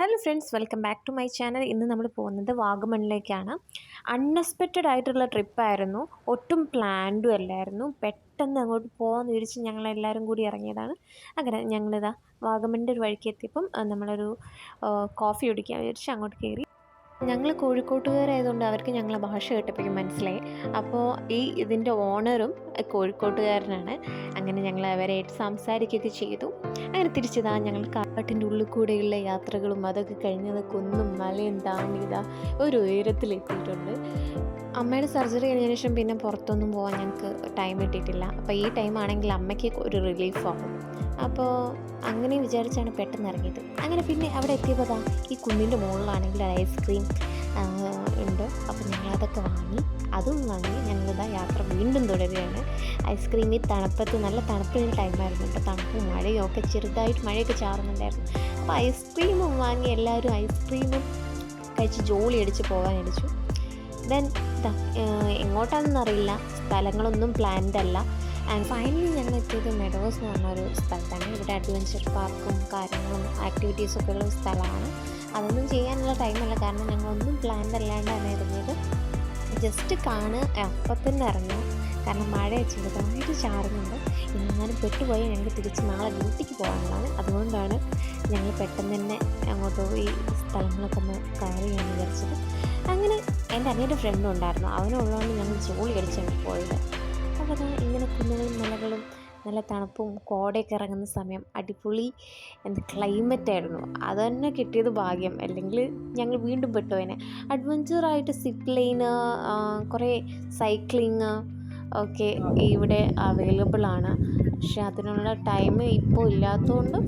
Hello friends, welcome back to my channel. ഇന്ന് നമ്മൾ പോകുന്നത് വാഗമണിലേക്കാണ്. അൺഎക്സ്പെക്റ്റഡ് ആയിട്ടുള്ള ട്രിപ്പായിരുന്നു. ഒട്ടും പ്ലാൻഡും അല്ലായിരുന്നു. പെട്ടെന്ന് അങ്ങോട്ട് പോകാമെന്ന് വിചാരിച്ച് ഞങ്ങളെല്ലാവരും കൂടി ഇറങ്ങിയതാണ്. അങ്ങനെ ഞങ്ങളിതാ വാഗമണിൻ്റെ ഒരു വഴിക്ക് എത്തിയപ്പം നമ്മളൊരു കോഫി കുടിക്കാൻ വിചാരിച്ച് അങ്ങോട്ട് കയറി. ഞങ്ങൾ കോഴിക്കോട്ടുകാരായതുകൊണ്ട് അവർക്ക് ഞങ്ങളെ ഭാഷ കേട്ടപ്പോഴേക്കും മനസ്സിലായി. അപ്പോൾ ഇതിൻ്റെ ഓണറും കോഴിക്കോട്ടുകാരനാണ്. അങ്ങനെ ഞങ്ങൾ അവരായിട്ട് സംസാരിക്കുകയൊക്കെ ചെയ്തു. അങ്ങനെ തിരിച്ചതാ ഞങ്ങൾ കാട്ടിൻ്റെ ഉള്ളിൽ കൂടെയുള്ള യാത്രകളും അതൊക്കെ കഴിഞ്ഞത് കുന്നും മലയും താണ്ടി ഇതാ ഒരു ഉയരത്തിലെത്തിയിട്ടുണ്ട്. അമ്മയുടെ സർജറി കഴിഞ്ഞതിന് ശേഷം പിന്നെ പുറത്തൊന്നും പോകാൻ ഞങ്ങൾക്ക് ടൈം കിട്ടിയിട്ടില്ല. അപ്പോൾ ഈ ടൈമാണെങ്കിൽ അമ്മയ്ക്ക് ഒരു റിലീഫാകും. അപ്പോൾ അങ്ങനെ വിചാരിച്ചാണ് പെട്ടെന്ന് ഇറങ്ങിയത്. അങ്ങനെ പിന്നെ അവിടെ എത്തിയപ്പോൾ ഈ കുന്നിൻ്റെ മുകളിലാണെങ്കിൽ ഐസ്ക്രീം ഉണ്ട്. അപ്പോൾ ഞങ്ങളതൊക്കെ വാങ്ങി ഞങ്ങളിതാ യാത്ര വീണ്ടും തുടരുകയാണ്. ഐസ്ക്രീം ഈ തണുപ്പത്ത്, നല്ല തണുപ്പിന് ടൈമായിരുന്നു കേട്ടോ. തണുപ്പും മഴയും ഒക്കെ, ചെറുതായിട്ട് മഴയൊക്കെ ചാറുന്നുണ്ടായിരുന്നു. അപ്പോൾ ഐസ്ക്രീമും വാങ്ങി എല്ലാവരും ഐസ്ക്രീമും കഴിച്ച് ജോളി അടിച്ച് പോകാനടിച്ചു. ദെൻ എങ്ങോട്ടാണെന്നറിയില്ല, സ്ഥലങ്ങളൊന്നും പ്ലാൻഡ് അല്ല. ആൻഡ് ഫൈനലി ഞങ്ങൾ എത്തിയത് മെഡോസ് എന്ന് പറഞ്ഞൊരു സ്ഥലത്താണ്. ഇവിടെ അഡ്വഞ്ചർ പാർക്കും കാര്യങ്ങളും ആക്ടിവിറ്റീസൊക്കെ ഉള്ള സ്ഥലമാണ്. അതൊന്നും ചെയ്യാനുള്ള ടൈമല്ല, കാരണം ഞങ്ങളൊന്നും പ്ലാൻഡ് അല്ലാണ്ടാണ് ഇറങ്ങിയത്. ജസ്റ്റ് അപ്പം തന്നെ ഇറങ്ങും, കാരണം മഴ ചെറുതായിട്ട് ചാറുന്നുണ്ട്. ഇന്നെങ്ങാനും പെട്ടുപോയി ഞങ്ങൾക്ക് തിരിച്ച് നാളെ ഡ്യൂട്ടിക്ക് പോകാനുള്ളതാണ്. അതുകൊണ്ടാണ് ഞങ്ങൾ പെട്ടെന്ന് തന്നെ അങ്ങോട്ട് പോയി സ്ഥലങ്ങളൊക്കെ ഒന്ന് കവർ ചെയ്യാൻ വിചാരിച്ചത്. അങ്ങനെ എൻ്റെ അനിയൻ്റെ ഫ്രണ്ടും ഉണ്ടായിരുന്നു. അവനുള്ളതുകൊണ്ട് ഞങ്ങൾ ജോളി അടിച്ചാണ് പോയത്. അപ്പോൾ ഇങ്ങനെ കുന്നുകളും മലകളും നല്ല തണുപ്പും കോടയൊക്കെ ഇറങ്ങുന്ന സമയം അടിപൊളി ക്ലൈമറ്റായിരുന്നു. അത് തന്നെ കിട്ടിയത് ഭാഗ്യം, അല്ലെങ്കിൽ ഞങ്ങൾ വീണ്ടും പെട്ടുപോയനെ. അഡ്വഞ്ചറായിട്ട് സിപ്പ് ലൈന്, കുറേ സൈക്ലിങ് ഒക്കെ ഇവിടെ അവൈലബിൾ ആണ്. പക്ഷെ അതിനുള്ള ടൈം ഇപ്പോൾ ഇല്ലാത്തതുകൊണ്ട്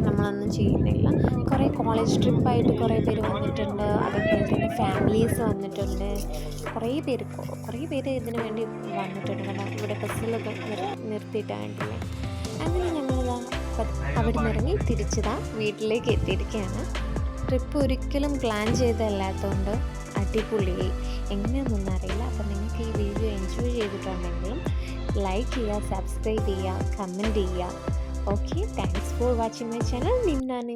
നമ്മളൊന്നും ചെയ്യുന്നില്ല. കുറേ കോളേജ് ട്രിപ്പായിട്ട് കുറേ പേര് വന്നിട്ടുണ്ട്. അതേപോലെ തന്നെ ഫാമിലീസ് വന്നിട്ടുണ്ട്. കുറേ പേര് ഇതിന് വേണ്ടി വന്നിട്ടുണ്ട്. കാരണം ഇവിടെ ബസ്സിലൊക്കെ നിർത്തിയിട്ടായിട്ടില്ലേ. അങ്ങനെ ഞങ്ങളിതാ അവിടെ നിന്ന് ഇറങ്ങി തിരിച്ചതാ വീട്ടിലേക്ക് എത്തിയിരിക്കുകയാണ്. ട്രിപ്പ് ഒരിക്കലും പ്ലാൻ ചെയ്തല്ലാത്തതുകൊണ്ട് അടിപൊളിയായി. എങ്ങനെയൊന്നും അറിയില്ല. അപ്പോൾ നിങ്ങൾക്ക് ഈ വീഡിയോ എൻജോയ് ചെയ്തിട്ടുണ്ടെങ്കിലും ലൈക്ക് ചെയ്യുക, സബ്സ്ക്രൈബ് ചെയ്യുക, കമൻറ്റ് ചെയ്യുക. Okay, thanks for watching my channel. നിംനാനിം.